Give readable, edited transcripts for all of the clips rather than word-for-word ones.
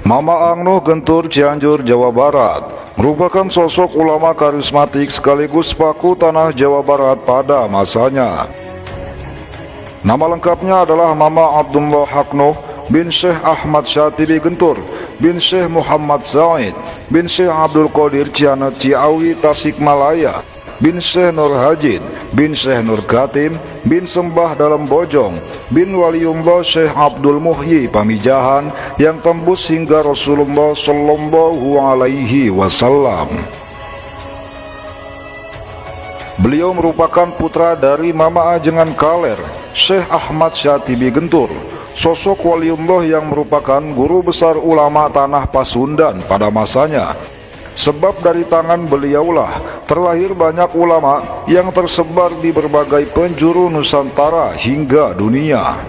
Mama Angnuh Gentur Cianjur, Jawa Barat merupakan sosok ulama karismatik sekaligus paku tanah Jawa Barat pada masanya. Nama lengkapnya adalah Mama Abdullah Haknuh bin Syekh Ahmad Syatibi Gentur bin Syekh Muhammad Zaid bin Syekh Abdul Qadir Cianet Ciawi Tasikmalaya bin Syekh Nur Hajin bin Syekh Nur Katim bin Sembah Dalam Bojong bin Waliullah Syekh Abdul Muhyi Pamijahan yang tembus hingga Rasulullah Sallallahu Alaihi Wasallam. Beliau merupakan putra dari Mama Ajengan Kaler, Syekh Ahmad Syatibi Gentur, sosok waliullah yang merupakan guru besar ulama tanah Pasundan pada masanya. Sebab dari tangan beliaulah terlahir banyak ulama yang tersebar di berbagai penjuru Nusantara hingga dunia.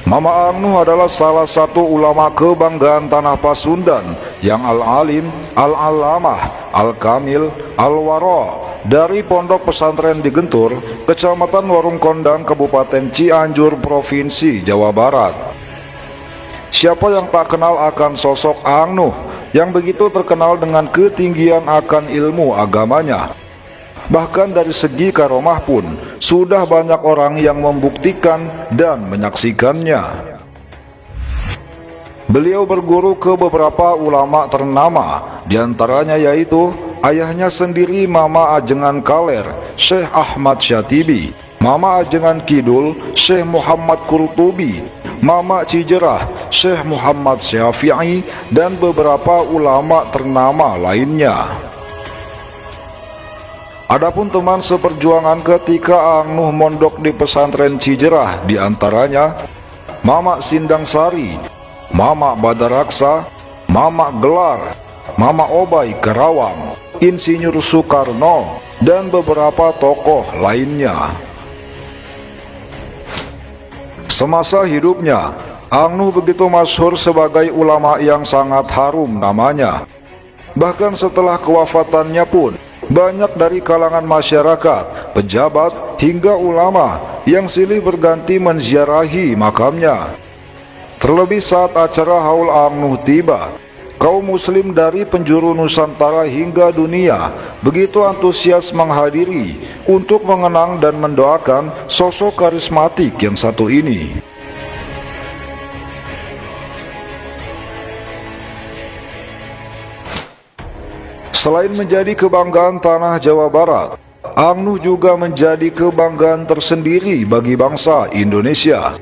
Mama Angnuh adalah salah satu ulama kebanggaan tanah Pasundan yang al-alim, al-alamah, al-kamil, al-wara dari Pondok Pesantren di Gentur, Kecamatan Warung Kondang, Kabupaten Cianjur, Provinsi Jawa Barat. Siapa yang tak kenal akan sosok Angnuh yang begitu terkenal dengan ketinggian akan ilmu agamanya? Bahkan dari segi karomah pun sudah banyak orang yang membuktikan dan menyaksikannya. Beliau berguru ke beberapa ulama ternama, diantaranya yaitu ayahnya sendiri Mama Ajengan Kaler, Syekh Ahmad Syatibi, Mama Ajengan Kidul, Syekh Muhammad Qurtubi, Mama Cijerah, Syekh Muhammad Syafi'i, dan beberapa ulama ternama lainnya. Adapun teman seperjuangan ketika Angnuh mondok di pesantren Cijerah, diantaranya Mama Sindang Sari, Mama Badaraksa, Mama Gelar, Mama Obai Karawang, Insinyur Soekarno, dan beberapa tokoh lainnya. Semasa hidupnya, Angnuh begitu masyhur sebagai ulama yang sangat harum namanya. Bahkan setelah kewafatannya pun, banyak dari kalangan masyarakat, pejabat, hingga ulama yang silih berganti menziarahi makamnya. Terlebih saat acara Haul Angnuh tiba, kaum muslim dari penjuru Nusantara hingga dunia begitu antusias menghadiri untuk mengenang dan mendoakan sosok karismatik yang satu ini. Selain menjadi kebanggaan tanah Jawa Barat, Angnuh juga menjadi kebanggaan tersendiri bagi bangsa Indonesia.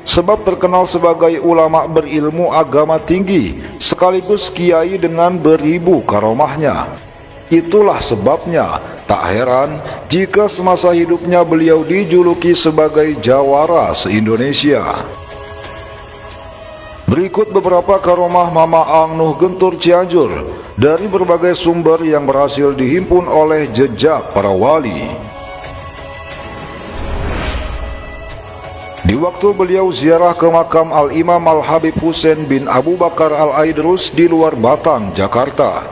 Sebab terkenal sebagai ulama berilmu agama tinggi, sekaligus kiai dengan beribu karomahnya. Itulah sebabnya tak heran jika semasa hidupnya beliau dijuluki sebagai jawara se-Indonesia. Berikut beberapa karomah Mama Angnuh Gentur Cianjur dari berbagai sumber yang berhasil dihimpun oleh jejak para wali. Di waktu beliau ziarah ke makam Al-Imam Al-Habib Husain bin Abu Bakar Al-Aidrus di luar Batang, Jakarta,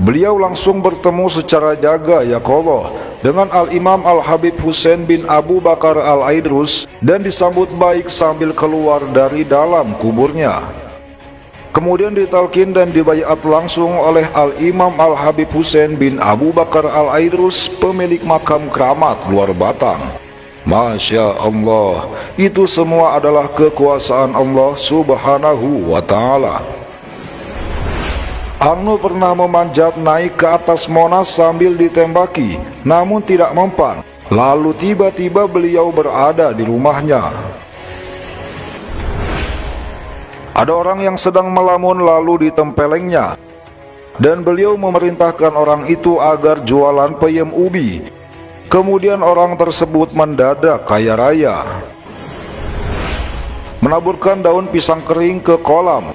beliau langsung bertemu secara jaga yakollah dengan Al-Imam Al-Habib Husain bin Abu Bakar Al-Aidrus dan disambut baik sambil keluar dari dalam kuburnya. Kemudian ditalkin dan dibayat langsung oleh Al-Imam Al-Habib Husain bin Abu Bakar Al-Aidrus, pemilik makam keramat luar Batang. Masya Allah, itu semua adalah kekuasaan Allah Subhanahu wa Ta'ala. Angnuh pernah memanjat naik ke atas Monas sambil ditembaki, namun tidak mempan. Lalu tiba-tiba beliau berada di rumahnya. Ada orang yang sedang melamun lalu ditempelengnya, dan beliau memerintahkan orang itu agar jualan peyem ubi. Kemudian orang tersebut mendadak kaya raya, menaburkan daun pisang kering ke kolam.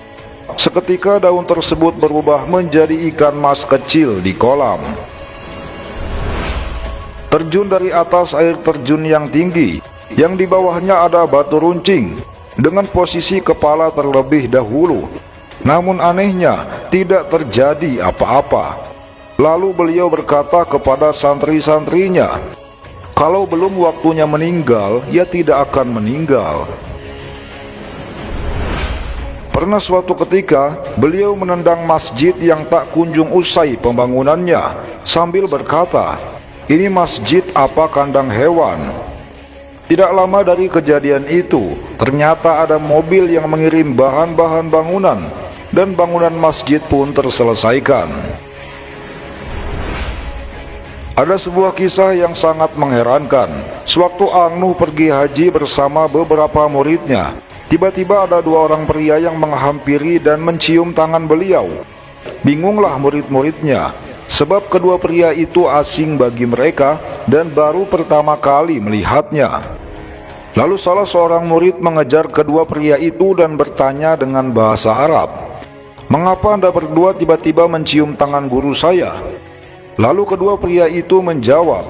Seketika daun tersebut berubah menjadi ikan mas kecil di kolam. Terjun dari atas air terjun yang tinggi, yang di bawahnya ada batu runcing, dengan posisi kepala terlebih dahulu. Namun anehnya tidak terjadi apa-apa. Lalu beliau berkata kepada santri-santrinya, kalau belum waktunya meninggal, ya tidak akan meninggal. Pernah suatu ketika, beliau menendang masjid yang tak kunjung usai pembangunannya sambil berkata, "Ini masjid apa kandang hewan?" Tidak lama dari kejadian itu, ternyata ada mobil yang mengirim bahan-bahan bangunan, dan bangunan masjid pun terselesaikan. Ada sebuah kisah yang sangat mengherankan. Sewaktu Ang Nuh pergi haji bersama beberapa muridnya, tiba-tiba ada dua orang pria yang menghampiri dan mencium tangan beliau. Bingunglah murid-muridnya, sebab kedua pria itu asing bagi mereka dan baru pertama kali melihatnya. Lalu salah seorang murid mengejar kedua pria itu dan bertanya dengan bahasa Arab, "Mengapa Anda berdua tiba-tiba mencium tangan guru saya?" Lalu kedua pria itu menjawab,